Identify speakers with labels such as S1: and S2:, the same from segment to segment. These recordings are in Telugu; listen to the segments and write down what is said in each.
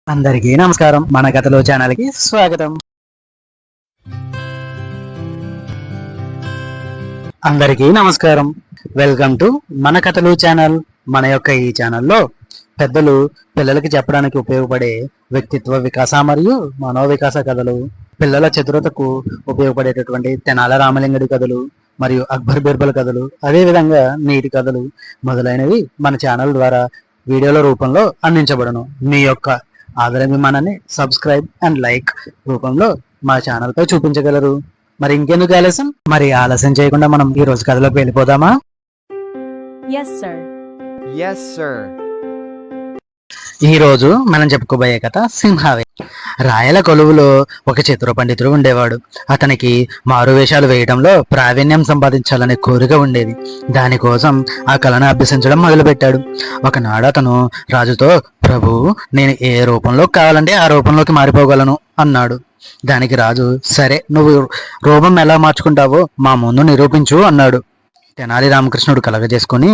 S1: అందరికీ నమస్కారం. మన కథలో ఛానల్ కి స్వాగతం. అందరికీ నమస్కారం. వెల్కమ్ టు మన కథలు ఛానల్. మన యొక్క ఈ ఛానల్లో పెద్దలు పిల్లలకి చెప్పడానికి ఉపయోగపడే వ్యక్తిత్వ వికాస మరియు మనోవికాస కథలు, పిల్లల చతురతకు ఉపయోగపడేటటువంటి తెనాల రామలింగడి కథలు మరియు అక్బర్ బీర్బల్ కథలు, అదేవిధంగా నీతి కథలు మొదలైనవి మన ఛానల్ ద్వారా వీడియోల రూపంలో అందించబడను. మీ యొక్క ఆదరాభిమానాన్ని సబ్స్క్రైబ్ అండ్ లైక్ రూపంలో మా ఛానల్ పై చూపించగలరు. మరి ఇంకెందుకు ఆలస్యం? మరి ఆలస్యం చేయకుండా మనం ఈ రోజు కథలోకి వెళ్ళిపోదామా?
S2: Yes, sir.
S3: Yes, sir.
S1: ఈ రోజు మనం చెప్పుకోబోయే కథ సింహావే. రాయల కొలువులో ఒక చతుర పండితుడు ఉండేవాడు. అతనికి మారువేషాలు వేయడంలో ప్రావీణ్యం సంపాదించాలనే కోరిక ఉండేది. దానికోసం ఆ కళను అభ్యసించడం మొదలుపెట్టాడు. ఒకనాడు అతను రాజుతో, ప్రభు, నేను ఏ రూపంలో కావాలంటే ఆ రూపంలోకి మారిపోగలను అన్నాడు. దానికి రాజు, సరే, నువ్వు రూపం ఎలా మార్చుకుంటావో మా ముందు నిరూపించు అన్నాడు. తెనాలి రామకృష్ణుడు కలగజేసుకుని,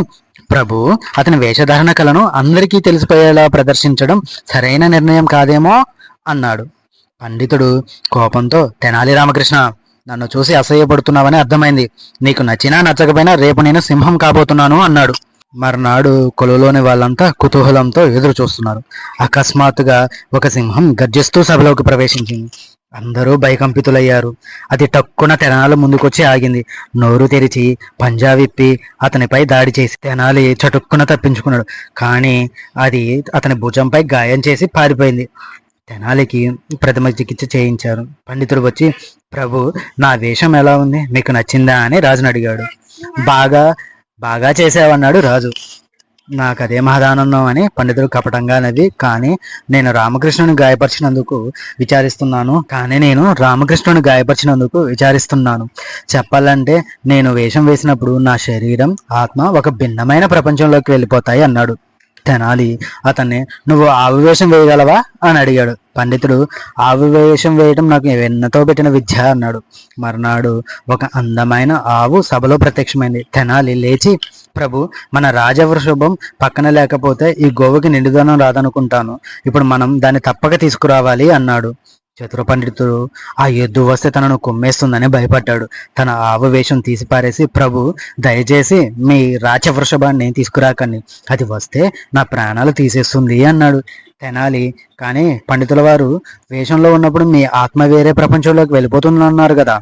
S1: ప్రభు, అతని వేషధారణ కళను అందరికీ తెలిసిపోయేలా ప్రదర్శించడం సరైన నిర్ణయం కాదేమో అన్నాడు. పండితుడు కోపంతో, తెనాలి రామకృష్ణ, నన్ను చూసి అసహ్యపడుతున్నావని అర్థమైంది. నీకు నచ్చినా నచ్చకపోయినా రేపు నేను సింహం కాబోతున్నాను అన్నాడు. మర్నాడు కొలువులోని వాళ్ళంతా కుతూహలంతో ఎదురు చూస్తున్నారు. అకస్మాత్తుగా ఒక సింహం గర్జిస్తూ సభలోకి ప్రవేశించింది. అందరూ భయకంపితులయ్యారు. అది టక్కున తెనాలి ముందుకొచ్చి ఆగింది. నోరు తెరిచి పంజా విప్పి అతనిపై దాడి చేసి తెనాలి చటుక్కున తప్పించుకున్నాడు. కానీ అది అతని భుజంపై గాయం చేసి పారిపోయింది. తెనాలికి ప్రథమ చికిత్స చేయించారు. పండితుడు వచ్చి, ప్రభు, నా వేషం ఎలా ఉంది, మీకు నచ్చిందా అని రాజుని అడిగాడు. బాగా బాగా చేసావన్నాడు రాజు. నాకు అదే మహదానందం అని పండితుడు కపటంగా నవ్వి, కానీ నేను రామకృష్ణుని గాయపరిచినందుకు విచారిస్తున్నాను. చెప్పాలంటే నేను వేషం వేసినప్పుడు నా శరీరం, ఆత్మ ఒక భిన్నమైన ప్రపంచంలోకి వెళ్ళిపోతాయి అన్నాడు. తెనాలి అతన్ని, నువ్వు ఆవు వేషం వేయగలవా అని అడిగాడు. పండితుడు, ఆవు వేషం వేయటం నాకు వెన్నతో పెట్టిన విద్య అన్నాడు. మర్నాడు ఒక అందమైన ఆవు సభలో ప్రత్యక్షమైంది. తెనాలి లేచి, ప్రభు, మన రాజవృషభం పక్కన లేకపోతే ఈ గోవుకి నిండుదనం రాదనుకుంటాను. ఇప్పుడు మనం దాన్ని తప్పక తీసుకురావాలి అన్నాడు. చతుర పండితుడు ఆ ఎద్దు వస్తే తనను కొమ్మేస్తుందని భయపడ్డాడు. తన ఆవు వేషం తీసి పారేసి, ప్రభు, దయచేసి మీ రాచవృషభాన్ని తీసుకురాకండి, అది వస్తే నా ప్రాణాలు తీసేస్తుంది అన్నాడు. తెనాలి, కానీ పండితుల వారు, వేషంలో ఉన్నప్పుడు మీ ఆత్మ వేరే ప్రపంచంలోకి వెళ్ళిపోతుందన్నారు కదా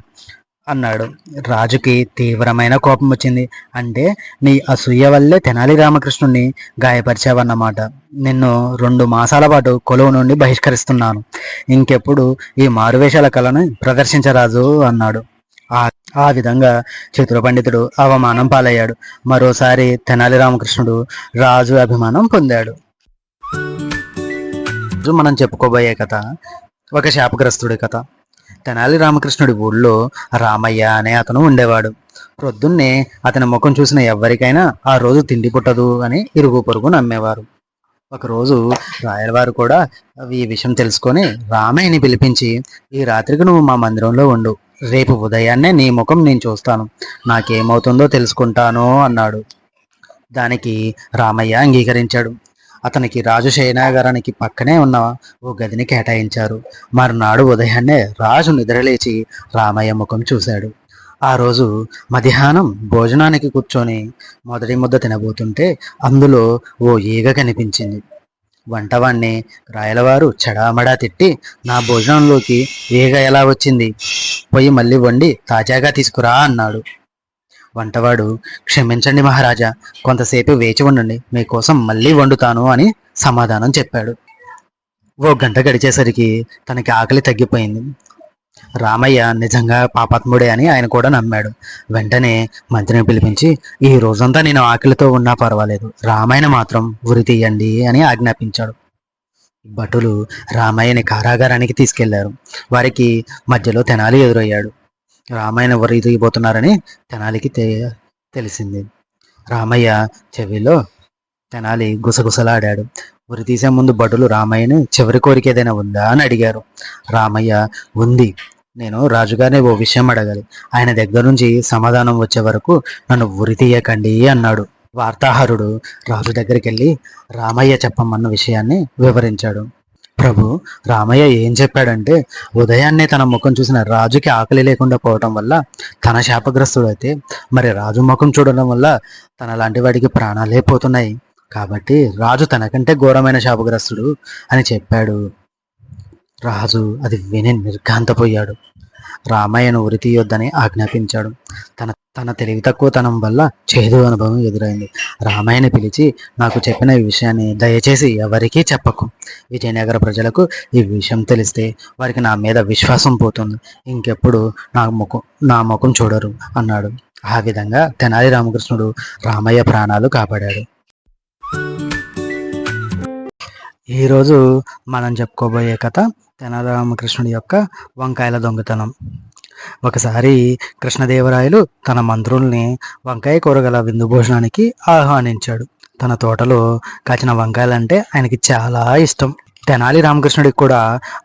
S1: అన్నాడు. రాజుకి తీవ్రమైన కోపం వచ్చింది. అంటే నీ అసూయ వల్లే తెనాలి రామకృష్ణుని గాయపరిచావన్నమాట. నిన్ను 2 మాసాల పాటు కొలువు నుండి బహిష్కరిస్తున్నాను. ఇంకెప్పుడు ఈ మారువేషాల కళను ప్రదర్శించరాజు అన్నాడు. ఆ విధంగా చతుర పండితుడు అవమానం పాలయ్యాడు. మరోసారి తెనాలి రామకృష్ణుడు రాజు అభిమానం పొందాడు. మనం చెప్పుకోబోయే కథ ఒక శాపగ్రస్తుడి కథ. తెనాలి రామకృష్ణుడి ఊళ్ళో రామయ్య అనే అతను ఉండేవాడు. ప్రొద్దున్నే అతని ముఖం చూసిన ఎవరికైనా ఆ రోజు తిండి పుట్టదు అని ఇరుగు పొరుగు నమ్మేవారు. ఒకరోజు రాయలవారు కూడా ఈ విషయం తెలుసుకొని రామయ్యని పిలిపించి, ఈ రాత్రికి నువ్వు మా మందిరంలో ఉండు, రేపు ఉదయాన్నే నీ ముఖం నేను చూస్తాను, నాకేమవుతుందో తెలుసుకుంటాను అన్నాడు. దానికి రామయ్య అంగీకరించాడు. అతనికి రాజు శయనాగారానికి పక్కనే ఉన్న ఓ గదిని కేటాయించారు. మరునాడు ఉదయాన్నే రాజు నిద్రలేచి రామయ్య ముఖం చూశాడు. ఆ రోజు మధ్యాహ్నం భోజనానికి కూర్చొని మొదటి ముద్ద తినబోతుంటే అందులో ఓ ఈగ కనిపించింది. వంటవాణ్ణి రాయలవారు చెడామడా తిట్టి, నా భోజనంలోకి ఈగ ఎలా వచ్చింది, పోయి మళ్ళీ వండి తాజాగా తీసుకురా అన్నాడు. వంటవాడు, క్షమించండి మహారాజా, కొంతసేపు వేచి ఉండండి, మీకోసం మళ్ళీ వండుతాను అని సమాధానం చెప్పాడు. 1 గంట గడిచేసరికి తనకి ఆకలి తగ్గిపోయింది. రామయ్య నిజంగా పాపాత్ముడే అని ఆయన కూడా నమ్మాడు. వెంటనే మంత్రిని పిలిపించి, ఈ రోజంతా నేను ఆకలితో ఉన్నా పర్వాలేదు, రామయ్యని మాత్రం ఉరి తీయండి అని ఆజ్ఞాపించాడు. భటులు రామయ్యని కారాగారానికి తీసుకెళ్లారు. వారికి మధ్యలో తెనాలి ఎదురయ్యాడు. రామయ్యను ఎవరు ఎదిగిపోతున్నారని తెనాలికి తెలిసింది. రామయ్య చెవిలో తెనాలి గుసగుసలాడాడు. ఉరి తీసే ముందు భటులు రామయ్యని చివరి కోరిక ఏదైనా ఉందా అని అడిగారు. రామయ్య, ఉంది, నేను రాజుగారిని ఓ విషయం అడగాలి, ఆయన దగ్గర నుంచి సమాధానం వచ్చే వరకు నన్ను ఉరి తీయకండి అన్నాడు. వార్తాహరుడు రాజు దగ్గరికి వెళ్ళి రామయ్య చెప్పమన్న విషయాన్ని వివరించాడు. ప్రభు, రామయ్య ఏం చెప్పాడంటే ఉదయాన్నే తన ముఖం చూసిన రాజుకి ఆకలి లేకుండా పోవటం వల్ల తన శాపగ్రస్తుడైతే, మరి రాజు ముఖం చూడడం వల్ల తన లాంటి వాడికి ప్రాణాలే పోతున్నాయి. కాబట్టి రాజు తనకంటే ఘోరమైన శాపగ్రస్తుడు అని చెప్పాడు. రాజు అది విని నిర్ఘాంతపోయాడు. రామయ్యను ఉరి తీయొద్దని ఆజ్ఞాపించాడు. తన తన తెలివి తక్కువతనం వల్ల చేదు అనుభవం ఎదురైంది. రామయ్యని పిలిచి, నాకు చెప్పిన ఈ విషయాన్ని దయచేసి ఎవరికీ చెప్పకు. విజయనగర ప్రజలకు ఈ విషయం తెలిస్తే వారికి నా మీద విశ్వాసం పోతుంది. ఇంకెప్పుడు నా ముఖం చూడరు అన్నాడు. ఆ విధంగా తెనాలి రామకృష్ణుడు రామయ్య ప్రాణాలు కాపాడాడు. ఈరోజు మనం చెప్పుకోబోయే కథ తెనాలి రామకృష్ణుడి యొక్క వంకాయల దొంగతనం. ఒకసారి కృష్ణదేవరాయలు తన మంత్రుల్ని వంకాయ కూరగల విందు భోజనానికి ఆహ్వానించాడు. తన తోటలో కాచిన వంకాయలంటే ఆయనకి చాలా ఇష్టం. తెనాలి రామకృష్ణుడికి కూడా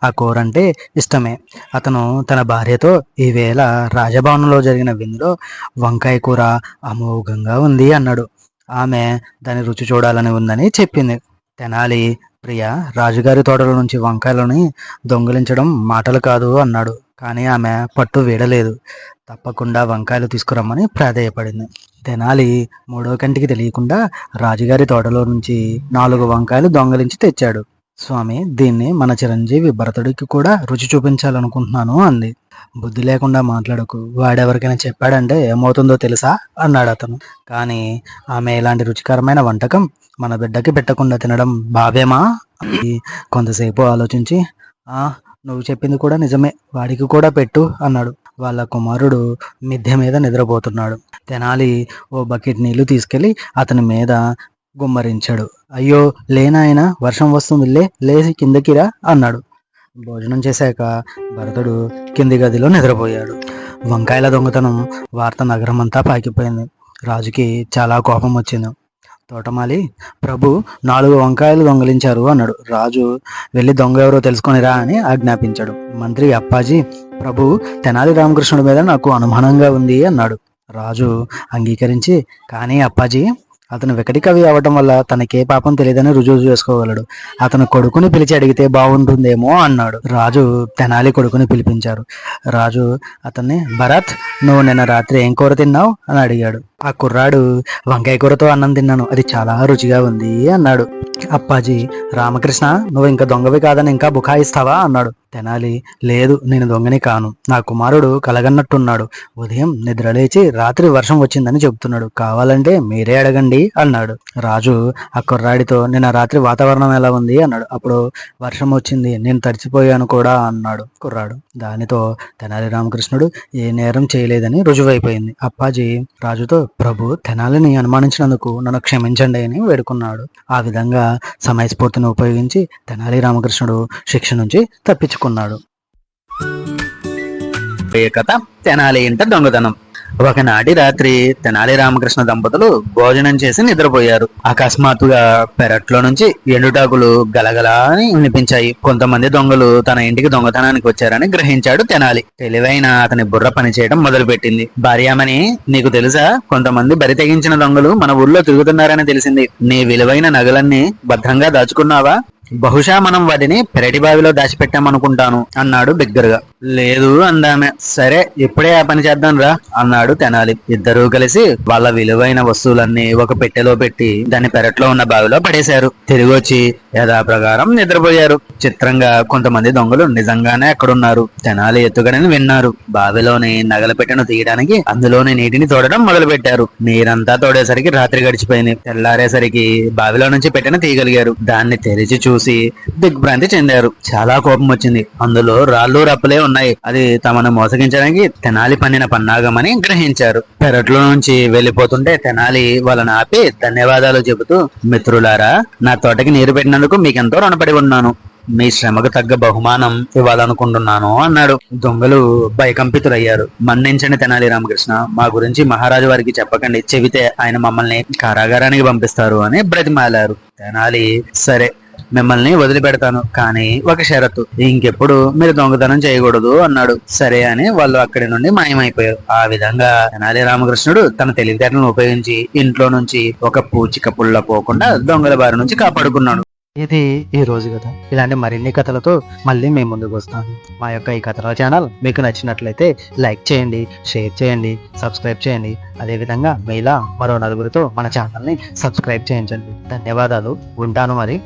S1: ఆ కూర అంటే ఇష్టమే. అతను తన భార్యతో ఈవేళ రాజభవనంలో జరిగిన విందులో వంకాయ కూర అమోఘంగా ఉంది అన్నాడు. ఆమె దాని రుచి చూడాలని ఉందని చెప్పింది. తెనాలి, ప్రియ, రాజుగారి తోటల నుంచి వంకాయలని దొంగిలించడం మాటలు కాదు అన్నాడు. కానీ ఆమె పట్టు వీడలేదు. తప్పకుండా వంకాయలు తీసుకురమ్మని ప్రాధేయపడింది. తెనాలి మూడో కంటికి తెలియకుండా రాజుగారి తోటలో నుంచి 4 వంకాయలు దొంగలించి తెచ్చాడు. స్వామి, దీన్ని మన చిరంజీవి భరతుడికి కూడా రుచి చూపించాలనుకుంటున్నాను అంది. బుద్ధి లేకుండా మాట్లాడకు, వాడెవరికైనా చెప్పాడంటే ఏమవుతుందో తెలుసా అన్నాడు అతను. కానీ ఆమె ఇలాంటి రుచికరమైన వంటకం మన బిడ్డకి పెట్టకుండా తినడం భావ్యమా? కొంతసేపు ఆలోచించి, నువ్వు చెప్పింది కూడా నిజమే, వాడికి కూడా పెట్టు అన్నాడు. వాళ్ళ కుమారుడు మిద్దె మీద నిద్రపోతున్నాడు. తెనాలి ఓ బకెట్ నీళ్లు తీసుకెళ్లి అతని మీద గుమ్మరించాడు. అయ్యో లేనాయన, వర్షం వస్తుంది, లేచి కిందకిరా అన్నాడు. భోజనం చేశాక భరతుడు కింది గదిలో నిద్రపోయాడు. వంకాయల దొంగతనం వార్త నగరమంతా పాకిపోయింది. రాజుకి చాలా కోపం వచ్చింది. తోటమాలి, ప్రభు 4 వంకాయలు దొంగలించారు అన్నాడు. రాజు, వెళ్ళి దొంగ ఎవరో తెలుసుకొనిరా అని ఆజ్ఞాపించాడు. మంత్రి అప్పాజీ, ప్రభు, తెనాలి రామకృష్ణుడి మీద నాకు అనుమానంగా ఉంది అన్నాడు. రాజు అంగీకరించి, కానీ అప్పాజీ, అతను వికటి కవి అవ్వటం వల్ల తనకే పాపం తెలియదని రుజువు చేసుకోగలడు. అతను కొడుకుని పిలిచి అడిగితే బాగుంటుందేమో అన్నాడు. రాజు తెనాలి కొడుకుని పిలిపించారు. రాజు అతన్ని, భరత్, నువ్వు నిన్న రాత్రి ఏం కూర తిన్నావు అని అడిగాడు. ఆ కుర్రాడు, వంకాయ కూరతో అన్నం తిన్నాను, అది చాలా రుచిగా ఉంది అన్నాడు. అప్పాజీ, రామకృష్ణ, నువ్వు ఇంకా దొంగవి కాదని ఇంకా బుకాయిస్తావా అన్నాడు. తెనాలి, లేదు, నేను దొంగని కాను. నా కుమారుడు కలగన్నట్టున్నాడు. ఉదయం నిద్రలేచి రాత్రి వర్షం వచ్చిందని చెబుతున్నాడు. కావాలంటే మీరే అడగండి అన్నాడు. రాజు ఆ కుర్రాడితో, నిన్న రాత్రి వాతావరణం ఎలా ఉంది అన్నాడు. అప్పుడు వర్షం వచ్చింది, నేను తడిచిపోయాను కూడా అన్నాడు కుర్రాడు. దానితో తెనాలి రామకృష్ణుడు ఏ నేరం చేయలేదని రుజువైపోయింది. అప్పాజీ రాజుతో, ప్రభు, తెనాలిని అనుమానించినందుకు నన్ను క్షమించండి అని వేడుకున్నాడు. ఆ విధంగా సమయస్ఫూర్తిని ఉపయోగించి తెనాలి రామకృష్ణుడు శిక్ష నుంచి తప్పించుకున్నాడు. కథ తెనాలి ఇంట దొంగతనం. ఒకనాటి రాత్రి తెనాలి రామకృష్ణ దంపతులు భోజనం చేసి నిద్రపోయారు. అకస్మాత్తుగా పెరట్లో నుంచి ఎండుటాకులు గలగలా అని వినిపించాయి. కొంతమంది దొంగలు తన ఇంటికి దొంగతనానికి వచ్చారని గ్రహించాడు తెనాలి. తెలివైన అతని బుర్ర పనిచేయడం మొదలుపెట్టింది. భార్యామణి, నీకు తెలుసా, కొంతమంది బరి తెగించిన దొంగలు మన ఊర్లో తిరుగుతున్నారని తెలిసింది. నీ విలువైన నగలన్నీ భద్రంగా దాచుకున్నావా? బహుశా మనం వాటిని పెరటి బావిలో దాచిపెట్టామనుకుంటాను అన్నాడు బిగ్గరగా. లేదు అందామె. సరే, ఇప్పుడే ఆ పని చేద్దాం రా అన్నాడు తెనాలి. ఇద్దరూ కలిసి వాళ్ళ విలువైన వస్తువులన్నీ ఒక పెట్టెలో పెట్టి దాని పెరట్లో ఉన్న బావిలో పడేశారు. తిరిగి వచ్చి యథాప్రకారం నిద్రపోయారు. చిత్రంగా కొంతమంది దొంగలు నిజంగానే అక్కడున్నారు. తెనాలి ఎత్తుగడని విన్నారు. బావిలోని నగల పెట్టెను తీయడానికి అందులోని నీటిని తోడడం మొదలు పెట్టారు. నీరంతా తోడేసరికి రాత్రి గడిచిపోయింది. తెల్లారేసరికి బావిలో నుంచి పెట్టెను తీయగలిగారు. దాన్ని తెరిచి చూసి దిగ్భ్రాంతి చెందారు. చాలా కోపం వచ్చింది. అందులో రాళ్ళు రప్పలే ఉన్నాయి. అది తమను మోసగించడానికి తెనాలి పన్నిన పన్నాగమని గ్రహించారు. పెరట్లో నుంచి వెళ్లిపోతుంటే తెనాలి వాళ్ళని ఆపి ధన్యవాదాలు చెబుతూ, మిత్రులారా, నా తోటకి నీరు పెట్టినందుకు మీకెంతో రుణపడి ఉన్నాను. మీ శ్రమకు తగ్గ బహుమానం ఇవ్వాలనుకుంటున్నాను అన్నాడు. దొంగలు భయకంపితులయ్యారు. మన్నించండి తెనాలి రామకృష్ణ, మా గురించి మహారాజు వారికి చెప్పకండి, చెబితే ఆయన మమ్మల్ని కారాగారానికి పంపిస్తారు అని బ్రతిమాలారు. తెనాలి, సరే, మిమ్మల్ని వదిలిపెడతాను, కానీ ఒక షరతు, ఇంకెప్పుడు మీరు దొంగతనం చేయకూడదు అన్నాడు. సరే అని వాళ్ళు అక్కడి నుండి మాయమైపోయారు. ఆ విధంగా తెనాలి రామకృష్ణుడు తన తెలివితేటలను ఉపయోగించి ఇంట్లో నుంచి ఒక పూచిక పుల్ల పోకుండా దొంగల బారి నుంచి కాపాడుకున్నాడు. ఇది ఈ రోజు కథ. ఇలాంటి మరిన్ని కథలతో మళ్ళీ మేము ముందుకు వస్తాను. మా యొక్క ఈ కథల ఛానల్ మీకు నచ్చినట్లయితే లైక్ చేయండి, షేర్ చేయండి, సబ్స్క్రైబ్ చేయండి. అదేవిధంగా మీలా మరో నలుగురితో మన ఛానల్ని సబ్స్క్రైబ్ చేయించండి. ధన్యవాదాలు. ఉంటాను మరి.